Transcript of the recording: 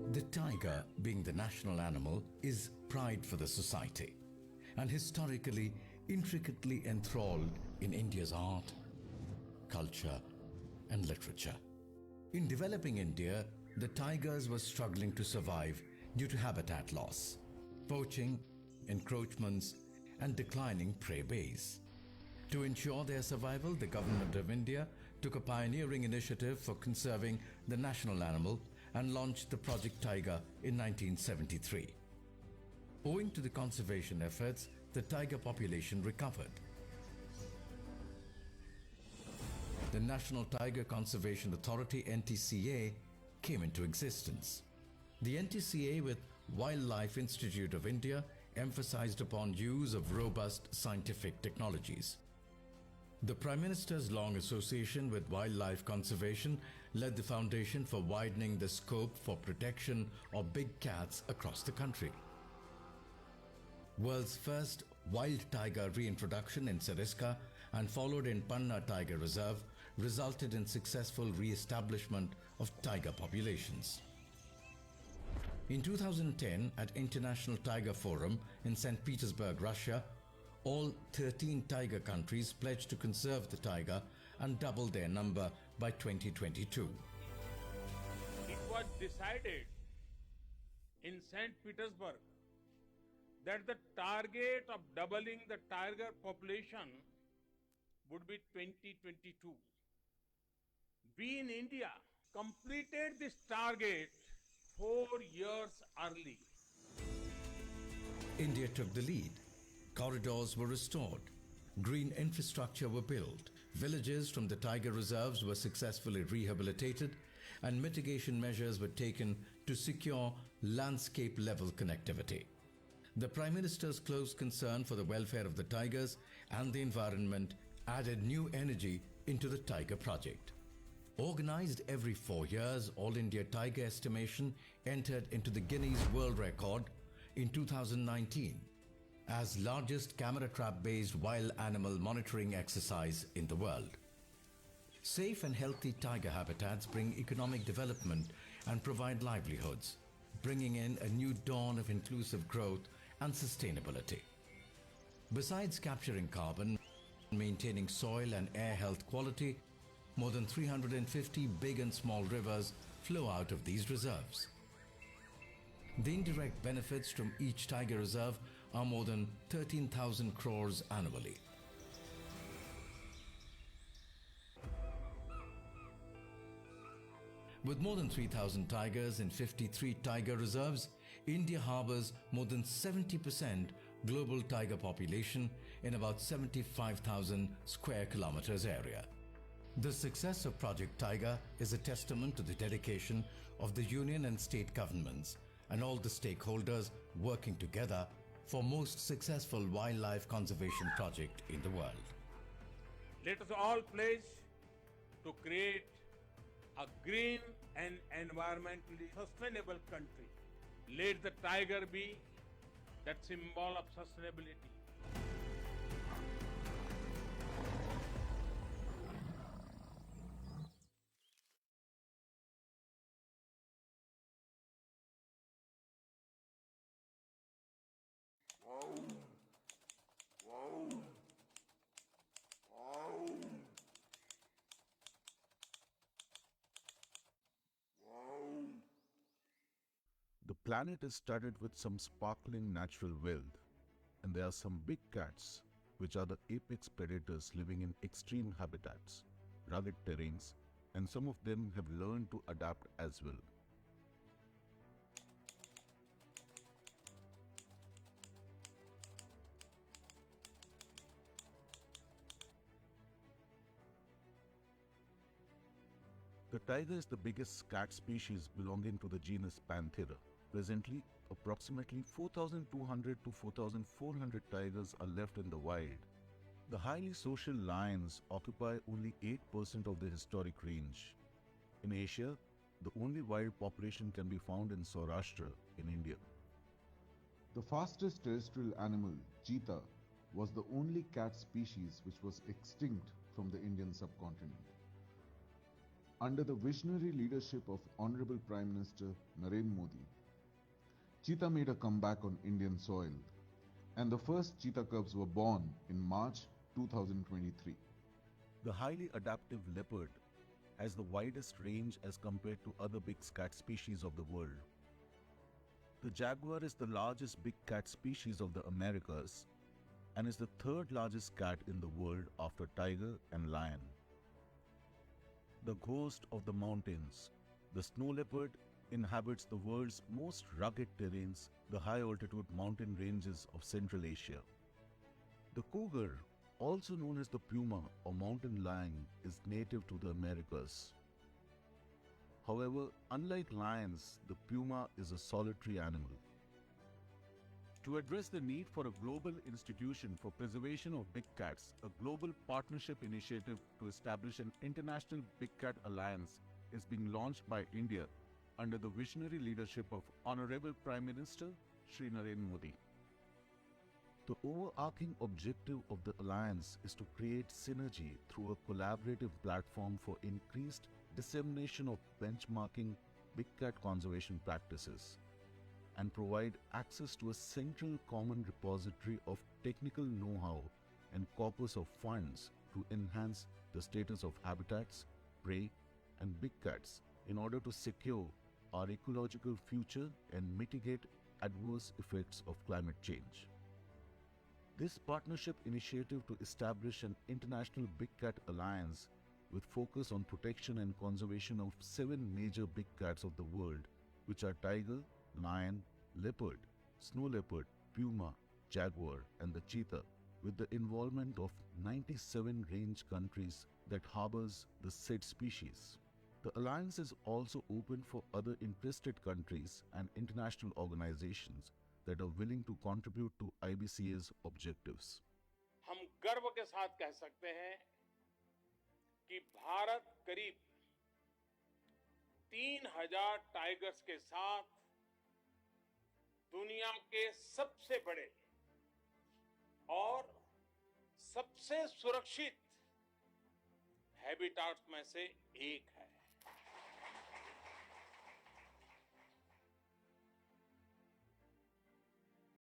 The tiger, being the national animal, is pride for the society and historically intricately enthralled in India's art, culture and literature. In developing India, the tigers were struggling to survive due to habitat loss, poaching, encroachments and declining prey base. To ensure their survival, the Government of India took a pioneering initiative for conserving the national animal and launched the Project Tiger in 1973. Owing to the conservation efforts, the tiger population recovered. The National Tiger Conservation Authority (NTCA) came into existence. The NTCA with Wildlife Institute of India emphasized upon use of robust scientific technologies. The Prime Minister's long association with wildlife conservation led the foundation for widening the scope for protection of big cats across the country. World's first wild tiger reintroduction in Sariska and followed in Panna Tiger Reserve resulted in successful re-establishment of tiger populations. In 2010, at International Tiger Forum in St. Petersburg, Russia, all 13 tiger countries pledged to conserve the tiger and double their number by 2022. It was decided in St. Petersburg that the target of doubling the tiger population would be 2022. We in India completed this target 4 years early. India took the lead. Corridors were restored, green infrastructure were built, villages from the tiger reserves were successfully rehabilitated, and mitigation measures were taken to secure landscape-level connectivity. The Prime Minister's close concern for the welfare of the tigers and the environment added new energy into the Tiger Project. Organized every 4 years, All India Tiger Estimation entered into the Guinness World Record in 2019 as largest camera trap-based wild animal monitoring exercise in the world. Safe and healthy tiger habitats bring economic development and provide livelihoods, bringing in a new dawn of inclusive growth and sustainability. Besides capturing carbon, maintaining soil and air health quality, more than 350 big and small rivers flow out of these reserves. The indirect benefits from each tiger reserve are more than 13,000 crores annually. With more than 3,000 tigers in 53 tiger reserves, India harbors more than 70% global tiger population in about 75,000 square kilometers area. The success of Project Tiger is a testament to the dedication of the union and state governments and all the stakeholders working together for most successful wildlife conservation project in the world. Let us all pledge to create a green and environmentally sustainable country. Let the tiger be that symbol of sustainability. The planet is studded with some sparkling natural wealth, and there are some big cats, which are the apex predators living in extreme habitats, rugged terrains, and some of them have learned to adapt as well. The tiger is the biggest cat species belonging to the genus Panthera. Presently, approximately 4,200 to 4,400 tigers are left in the wild. The highly social lions occupy only 8% of the historic range. In Asia, the only wild population can be found in Saurashtra in India. The fastest terrestrial animal, cheetah, was the only cat species which was extinct from the Indian subcontinent. under the visionary leadership of Honorable Prime Minister Narendra Modi. Cheetah made a comeback on Indian soil, and the first cheetah cubs were born in March 2023. The highly adaptive leopard has the widest range as compared to other big cat species of the world. The jaguar is the largest big cat species of the Americas and is the third largest cat in the world after tiger and lion. The ghost of the mountains, the snow leopard inhabits the world's most rugged terrains, the high-altitude mountain ranges of Central Asia. The cougar, also known as the puma or mountain lion, is native to the Americas. However, unlike lions, the puma is a solitary animal. To address the need for a global institution for preservation of big cats, a global partnership initiative to establish an international big cat alliance is being launched by India under the visionary leadership of Honorable Prime Minister Shri Narendra Modi. The overarching objective of the alliance is to create synergy through a collaborative platform for increased dissemination of benchmarking big cat conservation practices and provide access to a central common repository of technical know-how and corpus of funds to enhance the status of habitats, prey, and big cats in order to secure our ecological future and mitigate adverse effects of climate change. This partnership initiative to establish an international big cat alliance with focus on protection and conservation of 7 major big cats of the world, which are tiger, lion, leopard, snow leopard, puma, jaguar, and the cheetah, with the involvement of 97 range countries that harbors the said species. The alliance is also open for other interested countries and international organizations that are willing to contribute to IBCA's objectives. हम गर्व के साथ कह सकते हैं कि भारत करीब 3000 tigers के साथ दुनिया के सबसे बड़े और सबसे सुरक्षित हैबिटाट्स में से एक है।